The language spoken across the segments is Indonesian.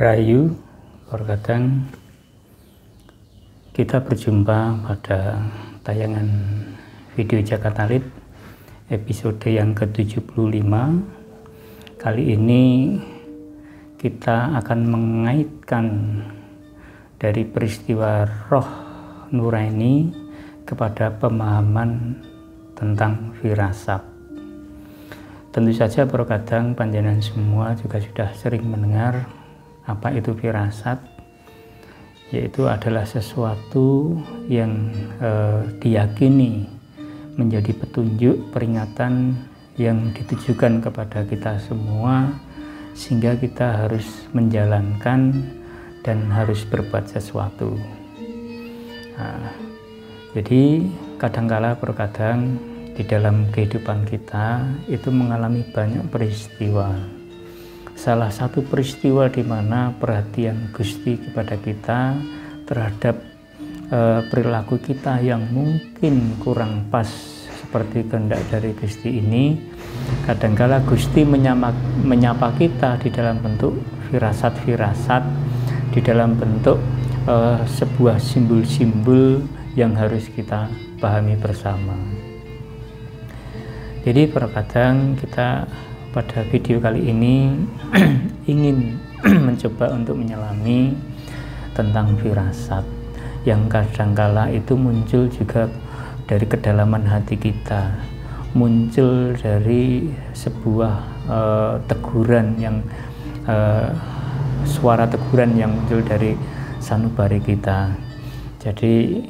Rahayu, terkadang kita berjumpa pada tayangan video Jakarta Lead episode yang ke-75. Kali ini kita akan mengaitkan dari peristiwa roh nurani kepada pemahaman tentang firasat. Tentu saja terkadang panjenengan semua juga sudah sering mendengar apa itu firasat, yaitu adalah sesuatu yang diyakini menjadi petunjuk peringatan yang ditujukan kepada kita semua, sehingga kita harus menjalankan dan harus berbuat sesuatu. Jadi kadangkala terkadang di dalam kehidupan kita itu mengalami banyak peristiwa. Salah satu peristiwa di mana perhatian Gusti kepada kita terhadap perilaku kita yang mungkin kurang pas seperti kehendak dari Gusti ini, kadangkala Gusti menyapa kita di dalam bentuk firasat-firasat, di dalam bentuk sebuah simbol-simbol yang harus kita pahami bersama. Jadi terkadang kita pada video kali ini ingin mencoba untuk menyelami tentang firasat yang kadangkala itu muncul juga dari kedalaman hati kita, muncul dari sebuah teguran yang suara teguran yang muncul dari sanubari kita. Jadi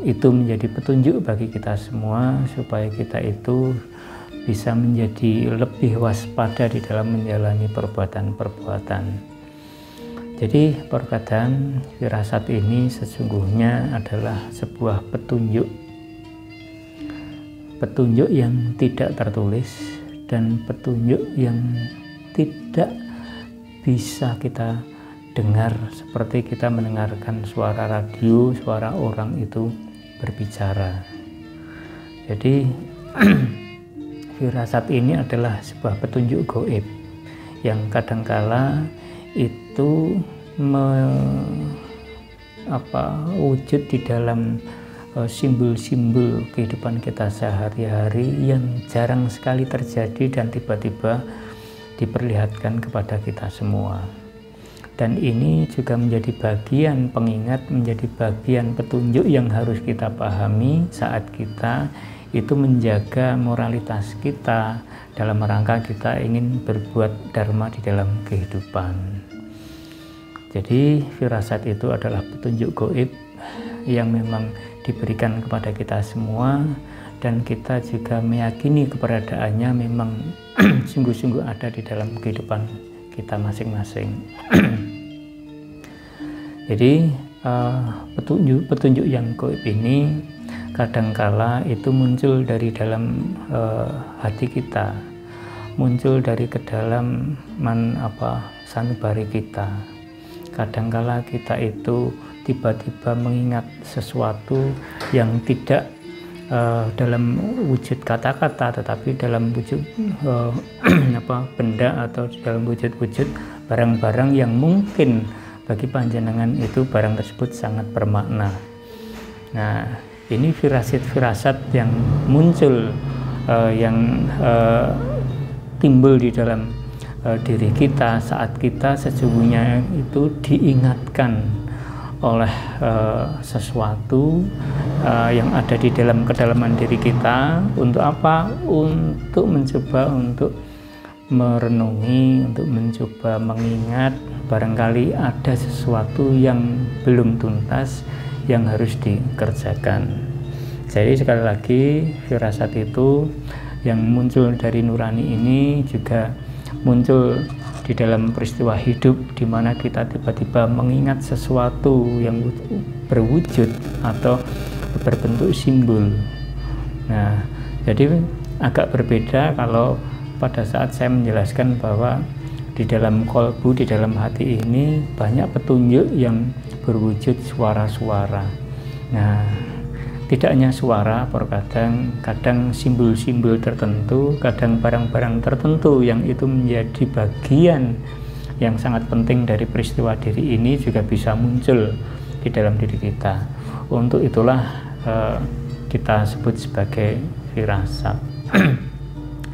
itu menjadi petunjuk bagi kita semua supaya kita itu bisa menjadi lebih waspada di dalam menjalani perbuatan-perbuatan. Jadi terkadang firasat ini sesungguhnya adalah sebuah petunjuk yang tidak tertulis dan petunjuk yang tidak bisa kita dengar seperti kita mendengarkan suara radio, suara orang itu berbicara. Jadi firasat ini adalah sebuah petunjuk gaib yang kadangkala itu wujud di dalam simbol-simbol kehidupan kita sehari-hari yang jarang sekali terjadi dan tiba-tiba diperlihatkan kepada kita semua. Dan ini juga menjadi bagian pengingat, menjadi bagian petunjuk yang harus kita pahami saat kita itu menjaga moralitas kita dalam rangka kita ingin berbuat dharma di dalam kehidupan. Jadi firasat itu adalah petunjuk gaib yang memang diberikan kepada kita semua, dan kita juga meyakini keberadaannya memang sungguh-sungguh ada di dalam kehidupan kita masing-masing. Jadi petunjuk yang gaib ini kadangkala itu muncul dari dalam hati kita, muncul dari kedalaman sanubari kita. Kadangkala kita itu tiba-tiba mengingat sesuatu yang tidak dalam wujud kata-kata, tetapi dalam wujud benda atau dalam wujud-wujud barang-barang yang mungkin bagi panjenengan itu barang tersebut sangat bermakna. Nah, ini firasat-firasat yang muncul, yang timbul di dalam diri kita saat kita sesungguhnya itu diingatkan oleh sesuatu yang ada di dalam kedalaman diri kita. Untuk apa? Untuk mencoba untuk merenungi, untuk mencoba mengingat barangkali ada sesuatu yang belum tuntas yang harus dikerjakan. Jadi sekali lagi firasat itu yang muncul dari nurani ini juga muncul di dalam peristiwa hidup di mana kita tiba-tiba mengingat sesuatu yang berwujud atau berbentuk simbol. Nah, jadi agak berbeda kalau pada saat saya menjelaskan bahwa di dalam kolbu, di dalam hati ini banyak petunjuk yang berwujud suara-suara. Nah, tidak hanya suara, kadang simbol-simbol tertentu, kadang barang-barang tertentu yang itu menjadi bagian yang sangat penting dari peristiwa diri ini juga bisa muncul di dalam diri kita. Untuk itulah kita sebut sebagai firasat.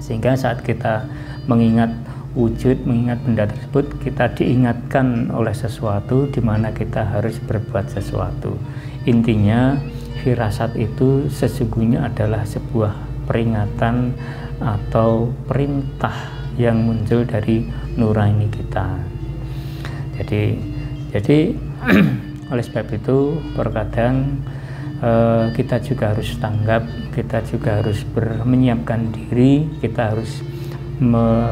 Sehingga saat kita mengingat wujud, mengingat benda tersebut, kita diingatkan oleh sesuatu di mana kita harus berbuat sesuatu. Intinya firasat itu sesungguhnya adalah sebuah peringatan atau perintah yang muncul dari nurani kita. Jadi oleh sebab itu terkadang kita juga harus tanggap, kita juga harus menyiapkan diri, kita harus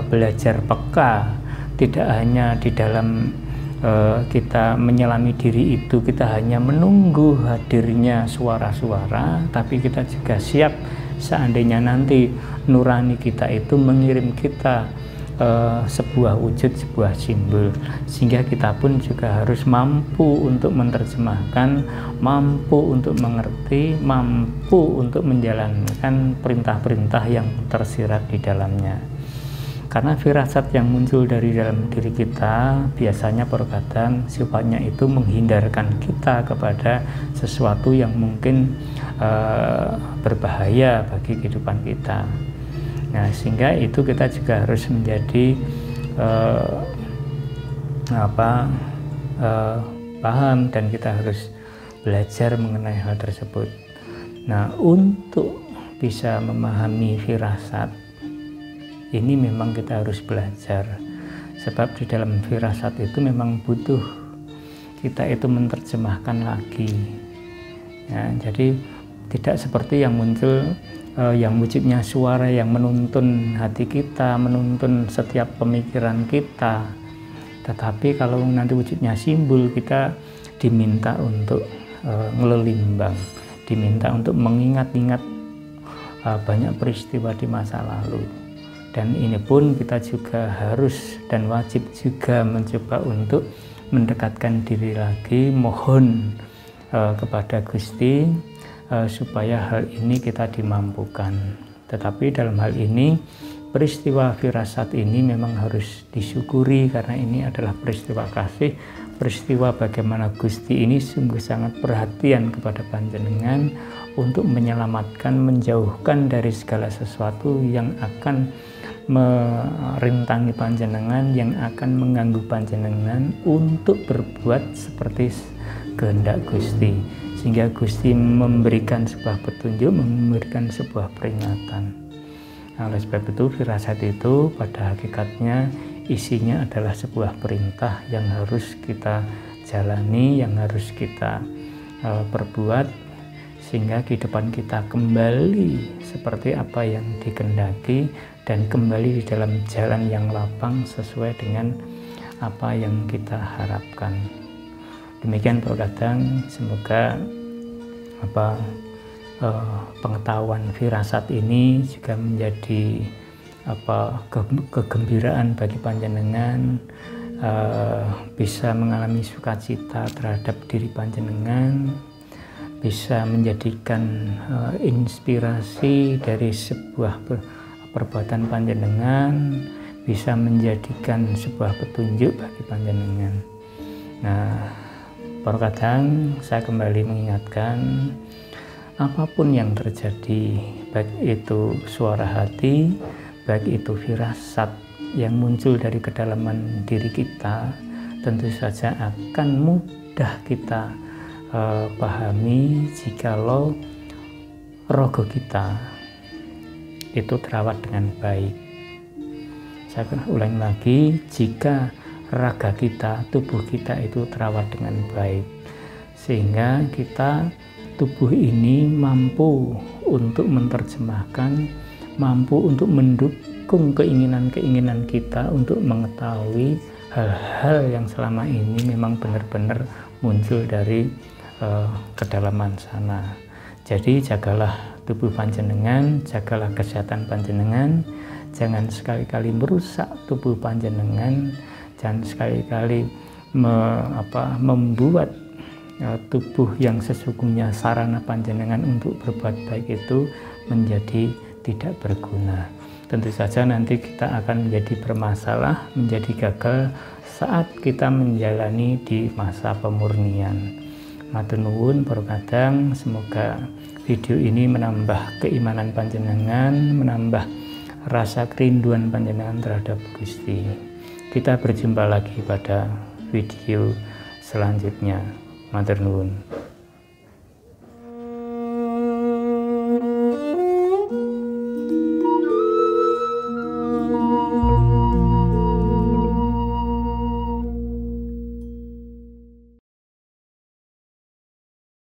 belajar peka, tidak hanya di dalam kita menyelami diri itu kita hanya menunggu hadirnya suara-suara, tapi kita juga siap seandainya nanti nurani kita itu mengirim kita sebuah wujud, sebuah simbol, sehingga kita pun juga harus mampu untuk menerjemahkan, mampu untuk mengerti, mampu untuk menjalankan perintah-perintah yang tersirat di dalamnya. Karena firasat yang muncul dari dalam diri kita biasanya terkadang sifatnya itu menghindarkan kita kepada sesuatu yang mungkin berbahaya bagi kehidupan kita. Nah, sehingga itu kita juga harus menjadi paham, dan kita harus belajar mengenai hal tersebut. Nah, untuk bisa memahami firasat ini memang kita harus belajar, sebab di dalam firasat itu memang butuh kita itu menerjemahkan lagi. Ya, jadi tidak seperti yang muncul yang wujudnya suara yang menuntun hati kita, menuntun setiap pemikiran kita. Tetapi kalau nanti wujudnya simbol, kita diminta untuk ngelelimbang, diminta untuk mengingat-ingat banyak peristiwa di masa lalu. Dan ini pun kita juga harus dan wajib juga mencoba untuk mendekatkan diri lagi, mohon kepada Gusti supaya hal ini kita dimampukan. Tetapi dalam hal ini peristiwa firasat ini memang harus disyukuri, karena ini adalah peristiwa kasih, peristiwa bagaimana Gusti ini sungguh sangat perhatian kepada panjenengan untuk menyelamatkan, menjauhkan dari segala sesuatu yang akan merintangi panjenengan, yang akan mengganggu panjenengan untuk berbuat seperti kehendak Gusti, sehingga Gusti memberikan sebuah petunjuk, memberikan sebuah peringatan. Nah, oleh sebab itu firasat itu pada hakikatnya isinya adalah sebuah perintah yang harus kita jalani, yang harus kita perbuat, sehingga kehidupan kita kembali seperti apa yang dikehendaki dan kembali di dalam jalan yang lapang sesuai dengan apa yang kita harapkan. Demikian terkadang, semoga pengetahuan firasat ini juga menjadi kegembiraan bagi panjenengan, bisa mengalami sukacita terhadap diri panjenengan, bisa menjadikan inspirasi dari sebuah perbuatan panjenengan, bisa menjadikan sebuah petunjuk bagi panjenengan. Nah, terkadang saya kembali mengingatkan, apapun yang terjadi, baik itu suara hati, baik itu firasat yang muncul dari kedalaman diri kita, tentu saja akan mudah kita pahami jikalau rogo kita itu terawat dengan baik. Saya ulangi lagi, jika raga kita, tubuh kita itu terawat dengan baik, sehingga kita tubuh ini mampu untuk menerjemahkan, mampu untuk mendukung keinginan-keinginan kita untuk mengetahui hal-hal yang selama ini memang benar-benar muncul dari kedalaman sana. Jadi jagalah tubuh panjenengan, jagalah kesehatan panjenengan, jangan sekali-kali merusak tubuh panjenengan, jangan sekali-kali membuat tubuh yang sesungguhnya sarana panjenengan untuk berbuat baik itu menjadi tidak berguna. Tentu saja nanti kita akan menjadi bermasalah, menjadi gagal saat kita menjalani di masa pemurnian. Matur nuwun para kadang, semoga video ini menambah keimanan panjenengan, menambah rasa kerinduan panjenengan terhadap Gusti. Kita berjumpa lagi pada video selanjutnya. Matur nuwun.